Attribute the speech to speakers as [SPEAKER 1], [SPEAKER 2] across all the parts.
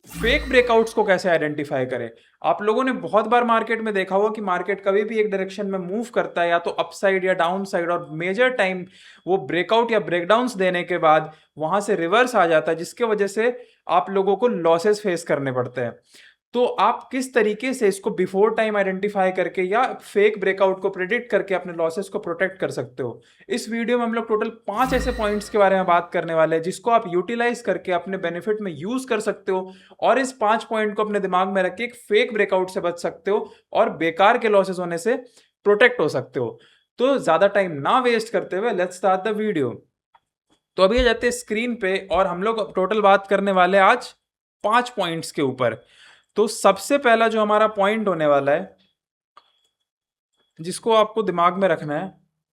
[SPEAKER 1] Fake breakouts को कैसे identify करें। आप लोगों ने बहुत बार मार्केट में देखा होगा कि मार्केट कभी भी एक डायरेक्शन में मूव करता है, या तो अपसाइड या डाउन साइड, और मेजर टाइम वो ब्रेकआउट या ब्रेकडाउन्स देने के बाद वहां से रिवर्स आ जाता है, जिसके वजह से आप लोगों को लॉसेस फेस करने पड़ते हैं। तो आप किस तरीके से इसको बिफोर टाइम आइडेंटिफाई करके या फेक ब्रेकआउट को प्रिडिक्ट करके अपने लॉसेस को प्रोटेक्ट कर सकते हो, इस वीडियो में हम लोग टोटल 5 ऐसे पॉइंट्स के बारे में बात करने वाले हैं जिसको आप यूटिलाइज करके अपने बेनिफिट में यूज कर सकते हो, और इस 5 पॉइंट को अपने दिमाग में रख के एक फेक ब्रेकआउट से बच सकते हो और बेकार के लॉसेस होने से प्रोटेक्ट हो सकते हो। तो ज्यादा टाइम ना वेस्ट करते हुए लेट्स स्टार्ट द वीडियो। तो अभी आ जाते हैं स्क्रीन पे, और हम लोग टोटल बात करने वाले हैं आज 5 पॉइंट्स के ऊपर। तो सबसे पहला जो हमारा पॉइंट होने वाला है, जिसको आपको दिमाग में रखना है,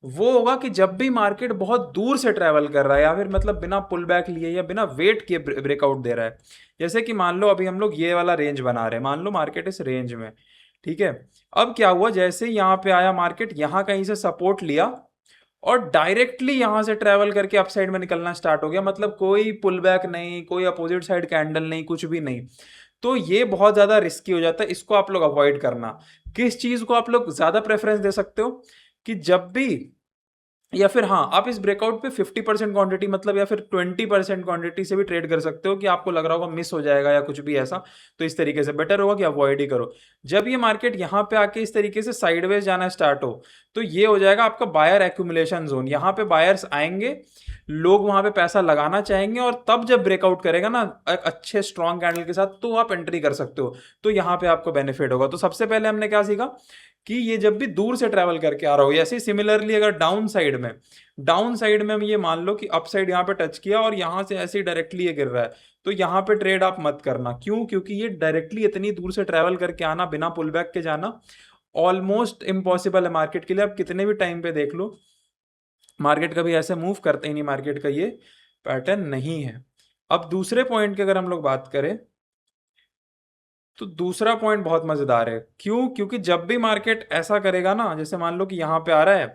[SPEAKER 1] वो होगा कि जब भी मार्केट बहुत दूर से ट्रेवल कर रहा है, या फिर मतलब बिना पुल बैक लिए या बिना वेट किए ब्रेकआउट दे रहा है। जैसे कि मान लो अभी हम लोग ये वाला रेंज बना रहे हैं, मान लो मार्केट इस रेंज में, ठीक है। अब क्या हुआ, जैसे ही यहाँ पे आया मार्केट, यहाँ कहीं से सपोर्ट लिया और डायरेक्टली यहां से ट्रेवल करके अपसाइड में निकलना स्टार्ट हो गया, मतलब कोई पुल बैक नहीं, कोई अपोजिट साइड कैंडल नहीं, कुछ भी नहीं। तो ये बहुत ज्यादा रिस्की हो जाता है, इसको आप लोग अवॉइड करना। किस चीज को आप लोग ज्यादा प्रेफरेंस दे सकते हो कि जब भी, या फिर हाँ, आप इस ब्रेकआउट पे 50% क्वांटिटी मतलब या फिर 20% क्वांटिटी से भी ट्रेड कर सकते हो, कि आपको लग रहा होगा मिस हो जाएगा या कुछ भी ऐसा, तो इस तरीके से बेटर होगा कि अवॉइड ही करो। जब ये मार्केट यहाँ पे आके इस तरीके से साइडवेज जाना स्टार्ट हो, तो ये हो जाएगा आपका बायर एक्यूमुलेशन जोन। यहाँ पे बायर्स आएंगे, लोग वहां पे पैसा लगाना चाहेंगे, और तब जब ब्रेकआउट करेगा ना एक अच्छे स्ट्रॉन्ग कैंडल के साथ, तो आप एंट्री कर सकते हो। तो यहाँ पे आपको बेनिफिट होगा। तो सबसे पहले हमने क्या सीखा कि ये जब भी दूर से ट्रैवल करके आ रहा हो, ऐसे सिमिलरली अगर डाउन साइड में हम ये मान लो कि अप साइड यहाँ पे टच किया और यहाँ से ऐसे ही डायरेक्टली ये गिर रहा है, तो यहाँ पे ट्रेड आप मत करना। क्यों? क्योंकि ये डायरेक्टली इतनी दूर से ट्रैवल करके आना बिना पुल बैक के जाना ऑलमोस्ट इम्पॉसिबल है मार्केट के लिए। आप कितने भी टाइम पे देख लो, मार्केट कभी ऐसे मूव करते ही नहीं, मार्केट का ये पैटर्न नहीं है। अब दूसरे पॉइंट की अगर हम लोग बात करें, तो दूसरा पॉइंट बहुत मजेदार है। क्यों? क्योंकि जब भी मार्केट ऐसा करेगा ना, जैसे मान लो कि यहाँ पे आ रहा है,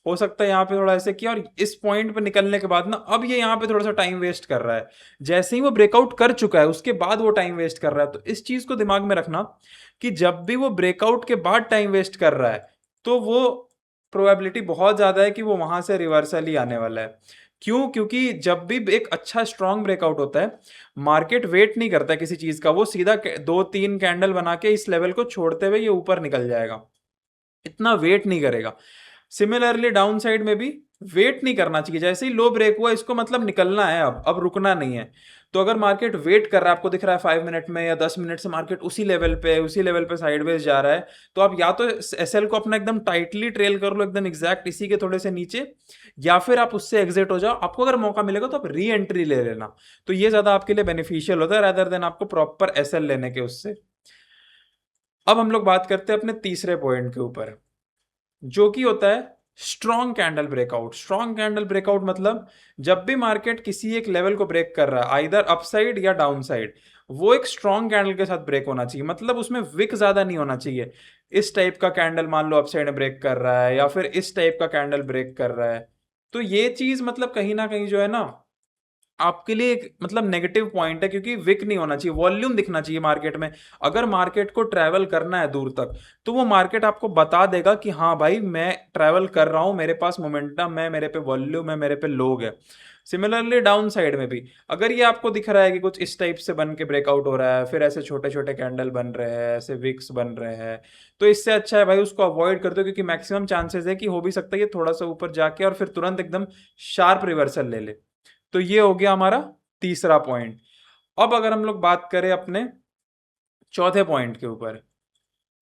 [SPEAKER 1] हो सकता है यहाँ पे थोड़ा ऐसे किया और इस पॉइंट पे निकलने के बाद ना अब ये यहाँ पे थोड़ा सा टाइम वेस्ट कर रहा है, जैसे ही वो ब्रेकआउट कर चुका है उसके बाद वो टाइम वेस्ट कर रहा है। तो इस चीज को दिमाग में रखना कि जब भी वो ब्रेकआउट के बाद टाइम वेस्ट कर रहा है, तो वो प्रोबेबिलिटी बहुत ज्यादा है कि वो वहां से रिवर्सल ही आने वाला है। क्यों? क्योंकि जब भी एक अच्छा स्ट्रांग ब्रेकआउट होता है, मार्केट वेट नहीं करता किसी चीज का, वो सीधा 2-3 कैंडल बना के इस लेवल को छोड़ते हुए ये ऊपर निकल जाएगा, इतना वेट नहीं करेगा। सिमिलरली डाउन साइड में भी वेट नहीं करना चाहिए। जैसे ही लो ब्रेक हुआ, इसको मतलब निकलना है, अब रुकना नहीं है। तो अगर मार्केट वेट कर रहा है, आपको दिख रहा है 5 मिनट में या 10 मिनट से मार्केट उसी लेवल पे साइडवेज जा रहा है, तो आप या तो एसएल को अपना एकदम टाइटली ट्रेल कर लो, एकदम एग्जैक्ट इसी के थोड़े से नीचे, या फिर आप उससे एग्जिट हो जाओ। आपको अगर मौका मिलेगा तो आप री एंट्री ले लेना, तो ये ज्यादा आपके लिए बेनिफिशियल होता है रादर देन आपको प्रॉपर एसएल लेने के उससे। अब हम लोग बात करते हैं अपने तीसरे पॉइंट के ऊपर, जो कि होता है strong candle breakout. Strong candle breakout मतलब जब भी मार्केट किसी एक लेवल को ब्रेक कर रहा है, आइदर अपसाइड या डाउन साइड, वो एक स्ट्रॉन्ग कैंडल के साथ ब्रेक होना चाहिए। मतलब उसमें विक ज्यादा नहीं होना चाहिए। इस टाइप का कैंडल मान लो अपसाइड में ब्रेक कर रहा है, या फिर इस टाइप का कैंडल ब्रेक कर रहा है, तो ये चीज मतलब कहीं ना कहीं जो है ना, आपके लिए एक मतलब नेगेटिव पॉइंट है, क्योंकि विक नहीं होना चाहिए, वॉल्यूम दिखना चाहिए मार्केट में। अगर मार्केट को ट्रैवल करना है दूर तक, तो वो मार्केट आपको बता देगा कि हाँ भाई मैं ट्रैवल कर रहा हूं, मेरे पास मोमेंटम है, मेरे पे वॉल्यूम है, मेरे पे लोग है। सिमिलरली डाउन साइड में भी अगर ये आपको दिख रहा है कि कुछ इस टाइप से बन के ब्रेकआउट हो रहा है, फिर ऐसे छोटे छोटे कैंडल बन रहे हैं, ऐसे विक्स बन रहे हैं, तो इससे अच्छा है भाई उसको अवॉइड कर दो, क्योंकि मैक्सिमम चांसेस है कि हो भी सकता है ये थोड़ा सा ऊपर जाके और फिर तुरंत एकदम शार्प रिवर्सल ले ले। तो ये हो गया हमारा तीसरा पॉइंट। अब अगर हम लोग बात करें अपने चौथे पॉइंट के ऊपर,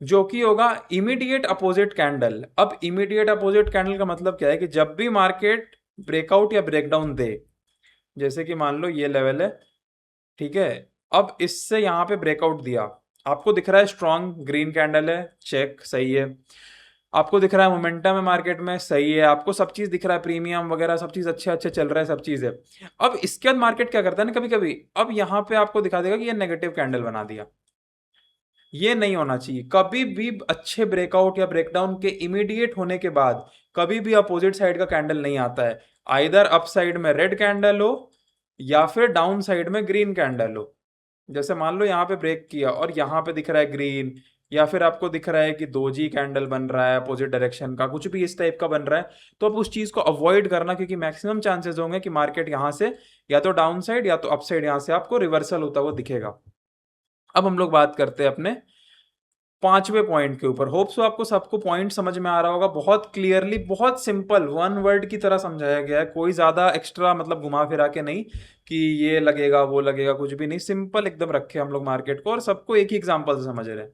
[SPEAKER 1] जो कि होगा इमीडिएट अपोजिट कैंडल। अब इमीडिएट अपोजिट कैंडल का मतलब क्या है कि जब भी मार्केट ब्रेकआउट या ब्रेकडाउन दे, जैसे कि मान लो ये लेवल है, ठीक है, अब इससे यहां पे ब्रेकआउट दिया, आपको दिख रहा है स्ट्रॉन्ग ग्रीन कैंडल है, चेक, सही है। आपको दिख रहा है मोमेंटम है मार्केट में, सही है। आपको सब चीज दिख रहा है, प्रीमियम वगैरह सब चीज अच्छे अच्छे चल रहा है, सब चीज है। अब इसके बाद मार्केट क्या करता है ना, कभी कभी अब यहां पे आपको दिखा देगा कि ये नेगेटिव कैंडल बना दिया। ये नहीं होना चाहिए कभी भी। अच्छे ब्रेकआउट या ब्रेकडाउन के इमीडिएट होने के बाद कभी भी अपोजिट साइड का कैंडल नहीं आता है। आइदर अप साइड में रेड कैंडल हो, या फिर डाउन साइड में ग्रीन कैंडल हो। जैसे मान लो यहाँ पे ब्रेक किया और यहाँ पे दिख रहा है ग्रीन, या फिर आपको दिख रहा है कि दोजी कैंडल बन रहा है अपोजिट डायरेक्शन का, कुछ भी इस टाइप का बन रहा है, तो आप उस चीज को अवॉइड करना, क्योंकि मैक्सिमम चांसेस होंगे कि मार्केट यहाँ से या तो डाउन साइड या तो अप साइड यहाँ से आपको रिवर्सल होता हुआ दिखेगा। अब हम लोग बात करते हैं अपने पांचवें पॉइंट के ऊपर। होप सो आपको सबको पॉइंट समझ में आ रहा होगा, बहुत क्लियरली, बहुत सिंपल वन वर्ड की तरह समझाया गया है, कोई ज्यादा एक्स्ट्रा मतलब घुमा फिरा के नहीं कि ये लगेगा वो लगेगा, कुछ भी नहीं, सिंपल एकदम रखे हम लोग मार्केट को और सबको एक ही एग्जांपल से समझ रहे हैं।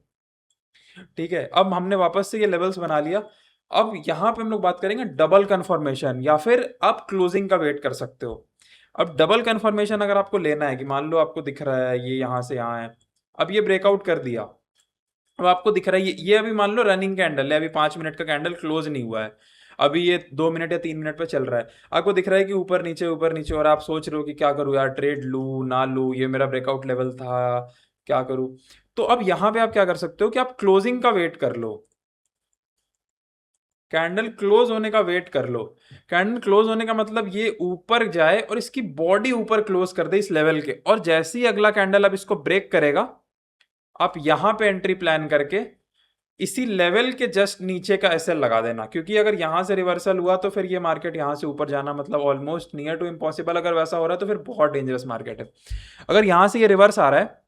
[SPEAKER 1] ठीक है, अब हमने वापस से ये लेवल्स बना लिया। अब यहाँ पे हम लोग बात करेंगे डबल कंफर्मेशन, या फिर आप क्लोजिंग का वेट कर सकते हो। अब डबल कंफर्मेशन अगर आपको लेना है कि मान लो आपको दिख रहा है ये यहाँ से यहाँ है, अब ये ब्रेकआउट कर दिया, अब आपको दिख रहा है ये अभी मान लो रनिंग कैंडल है, अभी 5 मिनट का कैंडल क्लोज नहीं हुआ है, अभी ये 2 मिनट या 3 मिनट पे चल रहा है, आपको दिख रहा है कि ऊपर नीचे, और आप सोच रहे हो कि क्या करूँ यार, ट्रेड लूँ ना लूँ, ये मेरा ब्रेकआउट लेवल था, क्या करूँ। तो अब यहाँ पे आप क्या कर सकते हो कि आप क्लोजिंग का वेट कर लो, कैंडल क्लोज होने का वेट कर लो। कैंडल क्लोज होने का मतलब ये ऊपर जाए और इसकी बॉडी ऊपर क्लोज कर दे इस लेवल के, और जैसे ही अगला कैंडल अब इसको ब्रेक करेगा, आप यहां पे एंट्री प्लान करके इसी लेवल के जस्ट नीचे का एसएल लगा देना, क्योंकि अगर यहां से रिवर्सल हुआ तो फिर ये मार्केट यहां से ऊपर जाना मतलब ऑलमोस्ट नियर टू इम्पॉसिबल। अगर वैसा हो रहा है तो फिर बहुत डेंजरस मार्केट है। अगर यहां से ये रिवर्स आ रहा है,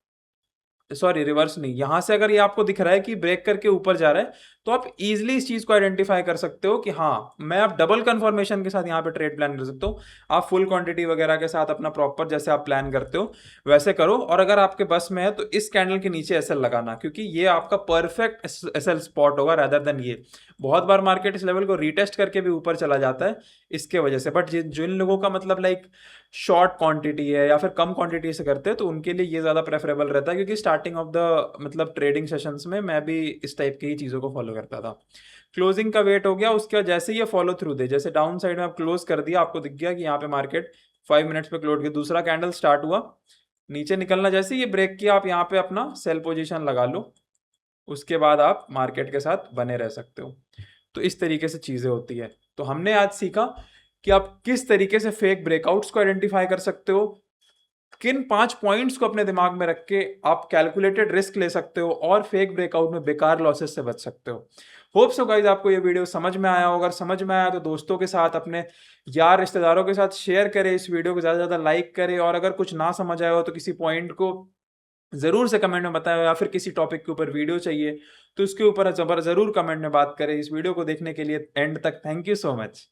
[SPEAKER 1] सॉरी रिवर्स नहीं, यहां से अगर ये आपको दिख रहा है कि ब्रेक करके ऊपर जा रहा है, तो आप इजीली इस चीज को आइडेंटिफाई कर सकते हो कि हाँ, मैं आप डबल कंफर्मेशन के साथ यहाँ पे ट्रेड प्लान कर सकते हो। आप फुल क्वांटिटी वगैरह के साथ अपना प्रॉपर जैसे आप प्लान करते हो वैसे करो, और अगर आपके बस में है तो इस कैंडल के नीचे एसएल लगाना, क्योंकि ये आपका परफेक्ट एसएल स्पॉट होगा रादर देन ये। बहुत बार मार्केट इस लेवल को रीटेस्ट करके भी ऊपर चला जाता है इसके वजह से, बट जिन लोगों का मतलब लाइक शॉर्ट क्वांटिटी है या फिर कम क्वांटिटी से करते हैं, तो उनके लिए ये ज़्यादा प्रेफरेबल रहता है, क्योंकि स्टार्टिंग ऑफ द मतलब ट्रेडिंग सेशंस में मैं भी इस टाइप की ही चीज़ों को फॉलो करता था। क्लोजिंग का वेट हो गया, उसके बाद जैसे ये फॉलो थ्रू दे, जैसे डाउन साइड में आप क्लोज कर दिया, आपको दिख गया कि यहाँ पे मार्केट 5 मिनट्स पे क्लोज गया, दूसरा कैंडल स्टार्ट हुआ, नीचे निकलना, जैसे ये ब्रेक किया आप यहाँ पे अपना सेल पोजिशन लगा लो, उसके बाद आप मार्केट के साथ बने रह सकते हो। तो इस तरीके से चीज़ें होती है। तो हमने आज सीखा कि आप किस तरीके से फेक ब्रेकआउट्स को आइडेंटिफाई कर सकते हो, किन 5 पॉइंट्स को अपने दिमाग में रख के आप कैलकुलेटेड रिस्क ले सकते हो और फेक ब्रेकआउट में बेकार लॉसेस से बच सकते हो। होप सो गाइज आपको ये वीडियो समझ में आया होगा, अगर समझ में आया तो दोस्तों के साथ, अपने यार रिश्तेदारों के साथ शेयर करें, इस वीडियो को ज़्यादा से ज़्यादा लाइक करें, और अगर कुछ ना समझ आया हो तो किसी पॉइंट को जरूर से कमेंट में बताएं, या फिर किसी टॉपिक के ऊपर वीडियो चाहिए तो उसके ऊपर जरूर कमेंट में बात करें। इस वीडियो को देखने के लिए एंड तक थैंक यू सो मच।